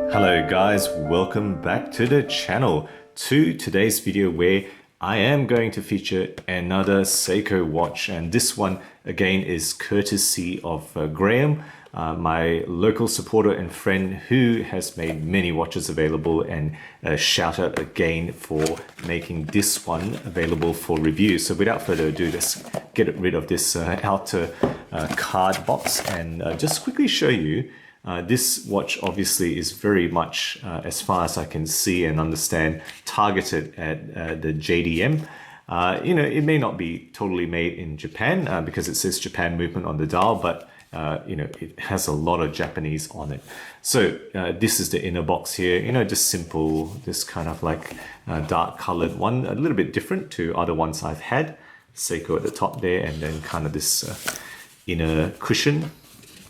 Hello guys, welcome back to the channel, to today's video where I am going to feature another Seiko watch, and this one again is courtesy of Graham, my local supporter and friend who has made many watches available, and a shout out again for making this one available for review. So without further ado, let's get rid of this outer card box and just quickly show you. This watch obviously is very much, as far as I can see and understand, targeted at the JDM. You know, it may not be totally made in Japan because it says Japan movement on the dial, but you know, it has a lot of Japanese on it. So this is the inner box here, you know, just simple, this kind of like dark colored one, a little bit different to other ones I've had. Seiko at the top there, and then kind of this inner cushion.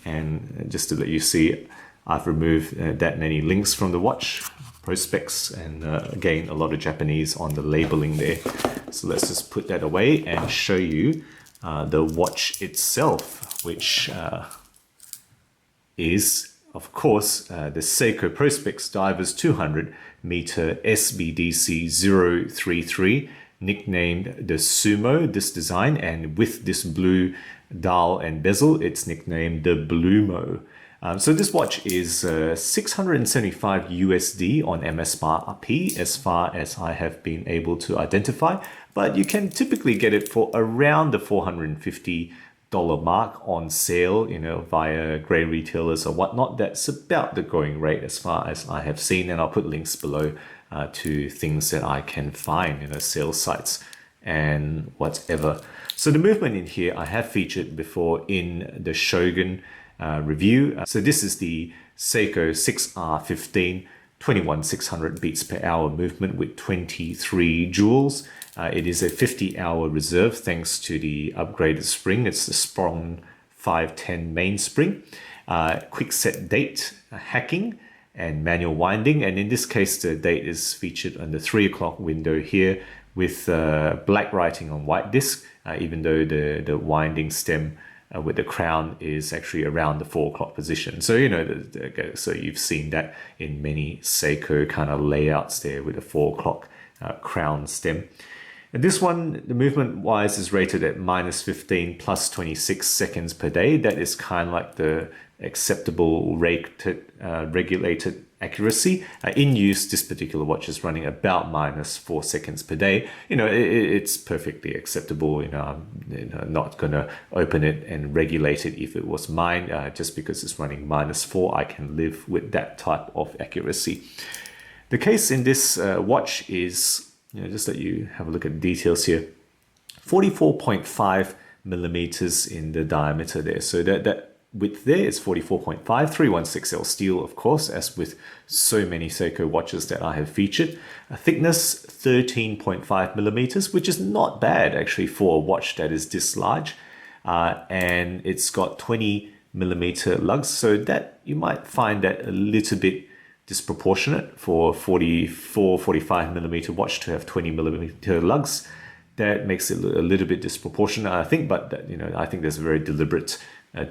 And just to let you see, I've removed that many links from the watch, Prospex, and again, a lot of Japanese on the labeling there. So let's just put that away and show you the watch itself, which is, of course, the Seiko Prospex Divers 200 meter SBDC033, nicknamed the Sumo, this design, and with this blue dial and bezel, it's nicknamed the Blumo. So this watch is 675 USD on MSRP as far as I have been able to identify, but you can typically get it for around the $450 mark on sale, you know, via grey retailers or whatnot. That's about the going rate as far as I have seen, and I'll put links below to things that I can find, you know, sales sites and whatever. So the movement in here I have featured before in the Shogun review. So this is the Seiko 6R15 21600 beats per hour movement with 23 joules. It is a 50-hour reserve thanks to the upgraded spring. It's the Sprung 510 mainspring. Quick set date, hacking, and manual winding. And in this case, the date is featured on the 3 o'clock window here with black writing on white disc, even though the winding stem with the crown is actually around the 4 o'clock position. So, you know, so you've seen that in many Seiko kind of layouts there with a 4 o'clock crown stem. And this one, the movement wise, is rated at -15 plus 26 seconds per day. That is kind of like the acceptable regulated accuracy. In use, this particular watch is running about -4 seconds per day. You know, it's perfectly acceptable. You know, I'm not going to open it and regulate it if it was mine. Just because it's running -4, I can live with that type of accuracy. The case in this watch is, you know, just let you have a look at the details here. 44.5 millimeters in the diameter there. So that width there is 44.5, 316L steel, of course, as with so many Seiko watches that I have featured. A thickness 13.5 millimeters, which is not bad actually for a watch that is this large. And it's got 20 millimeter lugs, so that you might find that a little bit disproportionate for 45 millimeter watch to have 20 millimeter lugs. That makes it a little bit disproportionate, I think, but that, you know, I think there's a very deliberate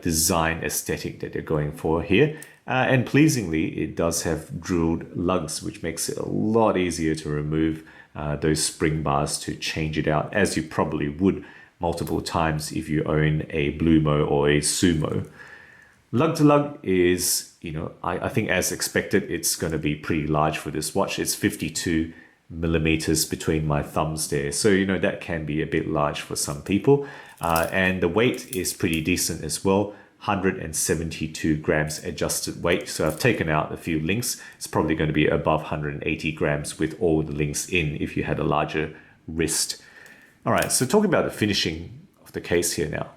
design aesthetic that they're going for here. And pleasingly, it does have drilled lugs, which makes it a lot easier to remove those spring bars to change it out, as you probably would multiple times if you own a Blumo or a Sumo. Lug to lug is, you know, I think as expected, it's going to be pretty large for this watch. It's 52 millimeters between my thumbs there. So, you know, that can be a bit large for some people. And the weight is pretty decent as well. 172 grams adjusted weight. So I've taken out a few links. It's probably going to be above 180 grams with all the links in if you had a larger wrist. All right, so talking about the finishing of the case here now.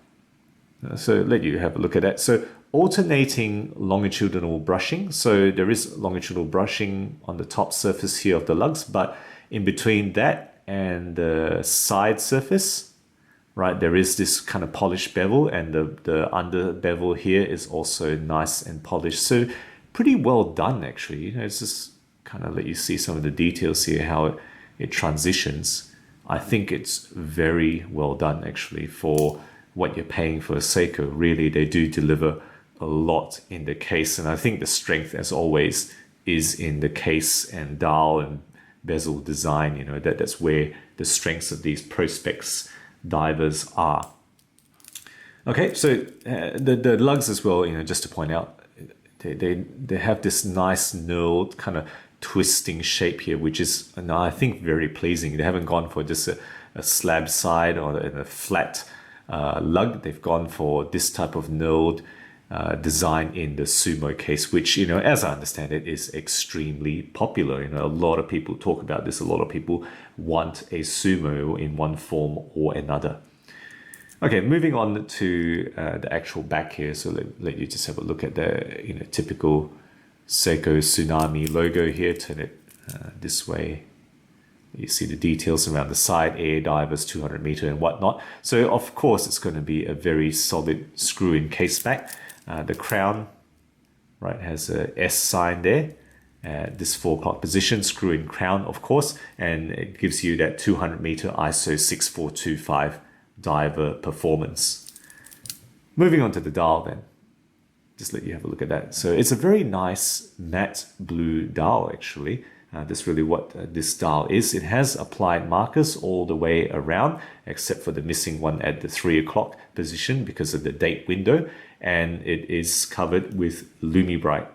So let you have a look at that. So alternating longitudinal brushing. So there is longitudinal brushing on the top surface here of the lugs, but in between that and the side surface, right, there is this kind of polished bevel, and the under bevel here is also nice and polished. So pretty well done actually. You know, it's just kind of let you see some of the details here, how it transitions. I think it's very well done actually for what you're paying for a Seiko. Really, they do deliver a lot in the case, and I think the strength, as always, is in the case and dial and bezel design. You know, that's where the strengths of these Prospex divers are. Okay, so the lugs as well, you know, just to point out, they have this nice knurled kind of twisting shape here, which is, I think, very pleasing. They haven't gone for just a slab side or a flat lug. They've gone for this type of knurled design in the Sumo case, which, you know, as I understand it, is extremely popular. You know, a lot of people talk about this. A lot of people want a Sumo in one form or another. Okay, moving on to the actual back here. So let you just have a look at the, you know, typical Seiko Tsunami logo here. Turn it this way. You see the details around the side, air divers, 200 meter and whatnot. So of course, it's going to be a very solid screw-in case back. The crown, right, has a S sign there. This 4 o'clock position, screw-in crown, of course, and it gives you that 200 meter ISO 6425 diver performance. Moving on to the dial then. Just let you have a look at that. So it's a very nice matte blue dial actually. That's really what this dial is. It has applied markers all the way around, except for the missing one at the 3 o'clock position because of the date window. And it is covered with Lumibright.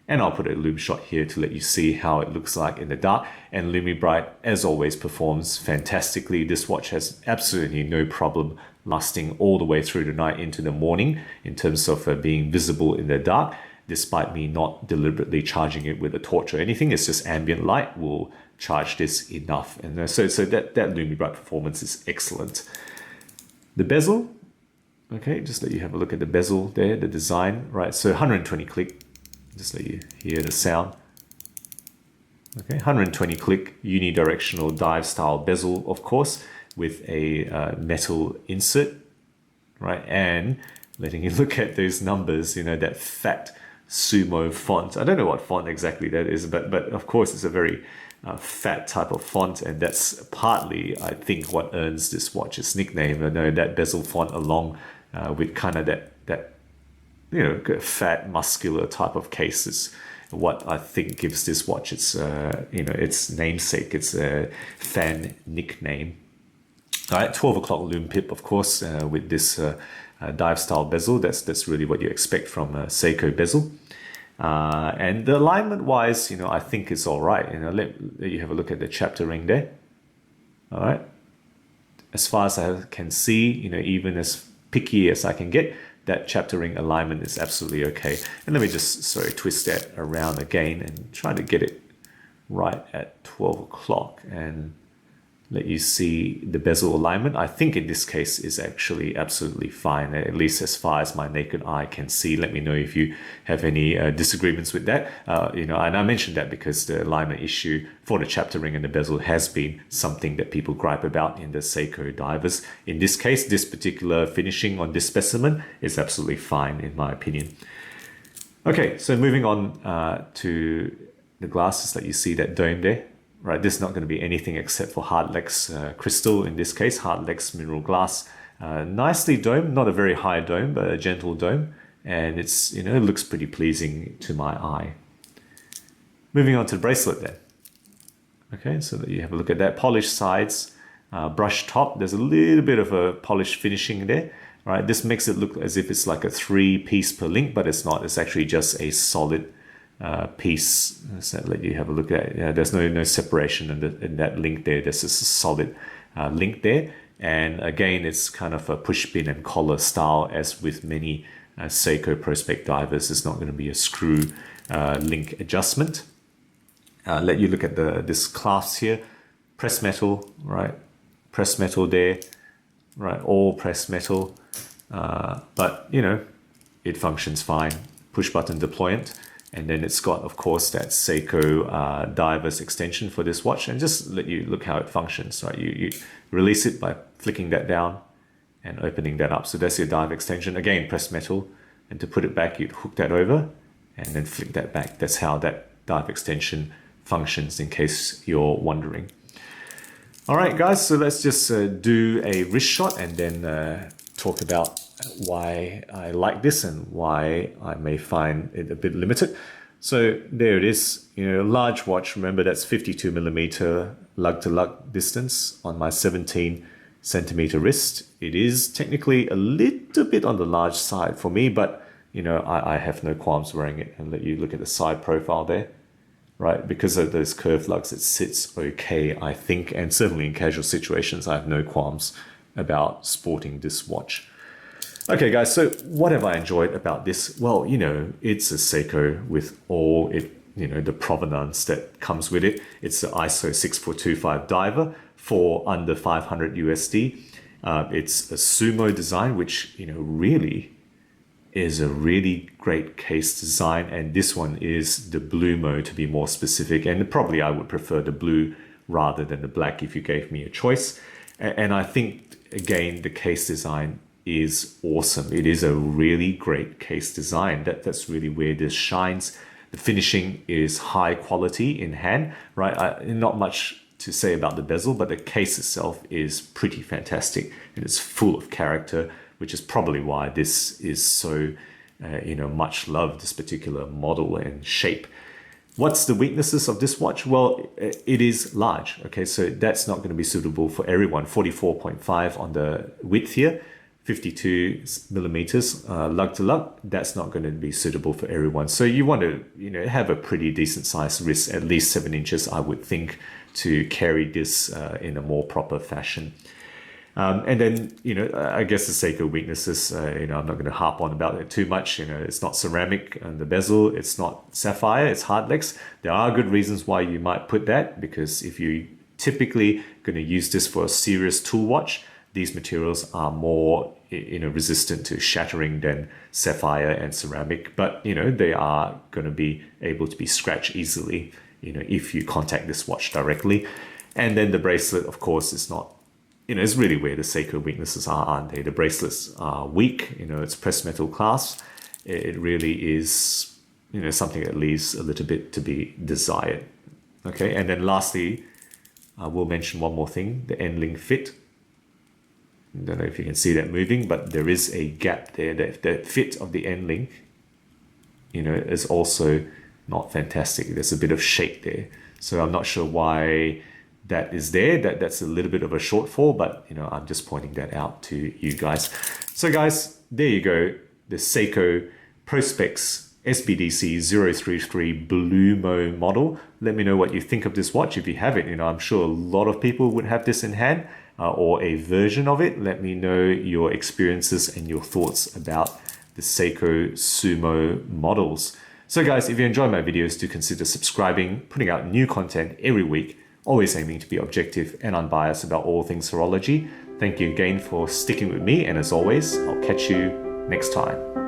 And I'll put a lume shot here to let you see how it looks like in the dark. And Lumibright, as always, performs fantastically. This watch has absolutely no problem lasting all the way through the night into the morning in terms of being visible in the dark, despite me not deliberately charging it with a torch or anything. It's just ambient light will charge this enough. And so that Lumibright performance is excellent. The bezel, okay, just let you have a look at the bezel there, the design, right? So 120 click. Just let you hear the sound. Okay, 120 click unidirectional dive style bezel, of course, with a metal insert, right? And letting you look at those numbers, you know, that fat Sumo font. I don't know what font exactly that is, but of course it's a very fat type of font, and that's partly, I think, what earns this watch its nickname. I know that bezel font along with kind of that you know, fat, muscular type of case is what I think gives this watch its, you know, its namesake, its fan nickname. All right, 12 o'clock lume pip, of course, with this dive style bezel. That's really what you expect from a Seiko bezel. And the alignment wise, you know, I think it's all right. You know, let you have a look at the chapter ring there. All right. As far as I can see, you know, even as picky as I can get, that chapter ring alignment is absolutely okay. And let me just, twist that around again and try to get it right at 12 o'clock and let you see the bezel alignment. I think in this case is actually absolutely fine, at least as far as my naked eye can see. Let me know if you have any disagreements with that. You know, and I mentioned that because the alignment issue for the chapter ring and the bezel has been something that people gripe about in the Seiko divers. In this case, this particular finishing on this specimen is absolutely fine in my opinion. Okay, so moving on to the glasses that you see that dome there. Right, this is not going to be anything except for Hardlex crystal, in this case, Hardlex mineral glass. Nicely domed, not a very high dome, but a gentle dome. And it's, you know, it looks pretty pleasing to my eye. Moving on to the bracelet then. Okay, so that you have a look at that. Polished sides, brushed top. There's a little bit of a polished finishing there. Right, this makes it look as if it's like a 3-piece per link, but it's not. It's actually just a solid piece. So let you have a look at it. Yeah, there's no separation in that link there. There's just a solid link there. And again, it's kind of a push pin and collar style, as with many Seiko Prospex divers. It's not going to be a screw link adjustment. Let you look at this clasp here. Press metal, right? Press metal there, right? All press metal. But, you know, it functions fine. Push button deployant. And then it's got, of course, that Seiko divers extension for this watch. And just let you look how it functions, right? You release it by flicking that down and opening that up. So that's your dive extension. Again, press metal. And to put it back, you'd hook that over and then flick that back. That's how that dive extension functions, in case you're wondering. All right, guys, so let's just do a wrist shot and then talk about why I like this and why I may find it a bit limited. So there it is, large watch. Remember, that's 52mm lug to lug distance on my 17cm wrist. It is technically a little bit on the large side for me, but I have no qualms wearing it. And let you look at the side profile there, right? Because of those curved lugs, it sits okay, I think. And certainly in casual situations, I have no qualms about sporting this watch. Okay, guys, so what have I enjoyed about this? Well, it's a Seiko with all the provenance that comes with it. It's the ISO 6425 diver for under 500 USD. It's a Sumo design, which, really is a really great case design. And this one is the Blumo, to be more specific. And probably I would prefer the blue rather than the black if you gave me a choice. And I think, again, the case design is awesome. It is a really great case design. That's really where this shines. The finishing is high quality in hand, right? Not much to say about the bezel, but the case itself is pretty fantastic, and it's full of character, which is probably why this is so much loved, this particular model and shape. What's the weaknesses of this watch? Well, it is large. Okay, so that's not going to be suitable for everyone. 44.5 on the width here. 52mm lug to lug, that's not going to be suitable for everyone. So you want to have a pretty decent sized wrist, at least 7 inches, I would think, to carry this in a more proper fashion. And then, I guess the Seiko weaknesses, I'm not going to harp on about it too much. It's not ceramic on the bezel, it's not sapphire, it's Hardlex. There are good reasons why you might put that, because if you typically going to use this for a serious tool watch, these materials are more resistant to shattering than sapphire and ceramic, but they are going to be able to be scratched easily if you contact this watch directly. And then the bracelet, of course, is not, it's really where the Seiko weaknesses are, aren't they? The bracelets are weak, it's pressed metal class. It really is something that leaves a little bit to be desired. Okay, and then lastly, I will mention one more thing, the end link fit. I don't know if you can see that moving, but there is a gap there. The fit of the end link, is also not fantastic. There's a bit of shape there. So I'm not sure why that is there. That's a little bit of a shortfall, but I'm just pointing that out to you guys. So guys, there you go. The Seiko Prospex SBDC033 Blumo model. Let me know what you think of this watch. If you have it, I'm sure a lot of people would have this in hand. Or a version of it. Let me know your experiences and your thoughts about the Seiko Sumo models. So guys, if you enjoy my videos, do consider subscribing, putting out new content every week, always aiming to be objective and unbiased about all things horology. Thank you again for sticking with me, and as always, I'll catch you next time.